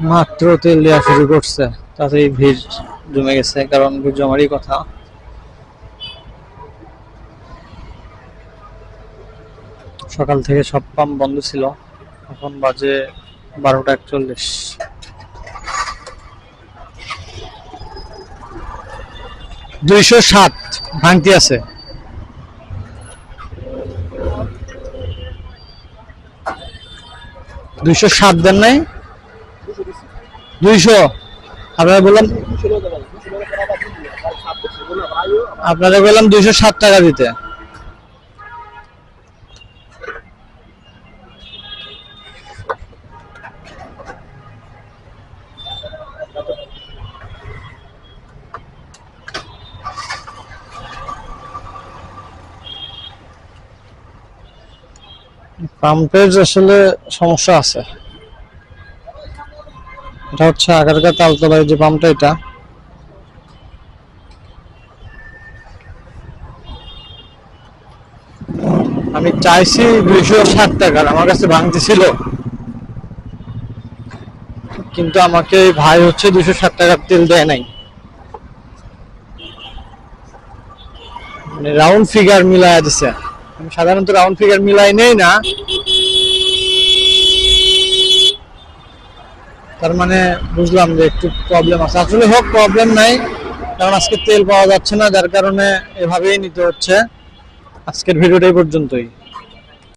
মাত্র তেল দেওয়া শুরু করছে, তাতেই ভিড় জমে গেছে, কারণ ভিড় জমারই কথা। সকাল থেকে সব পাম্প বন্ধ ছিল, এখন বাজে 12টা 41। 207 ভাঙতি আছে। দুইশো সাত দেন নাই? 200 আপনারা বললাম, আপনারা বললাম 207 টাকা দিতে। পাম্পের আসলে সমস্যা আছে। এটা হচ্ছে আগারগাঁ তালতলায় যে পাম্পটা, এটা আমি চাইছি 260 টাকার, আমার কাছে ভাঙতি ছিল, কিন্তু আমাকে ভাই হচ্ছে 260 টাকার তেল দেয় নাই। মানে রাউন্ড ফিগার মিলাইয়া দিছে। আমি সাধারণত রাউন্ড ফিগার মিলাই নেই না, তার মানে বুঝলাম যে একটু প্রবলেম আছে। আসলে হোক, প্রবলেম নাই, কারণ আজকে তেল পাওয়া যাচ্ছে না, যার কারণে এভাবেই নিতে হচ্ছে। আজকের ভিডিওটা এই পর্যন্তই।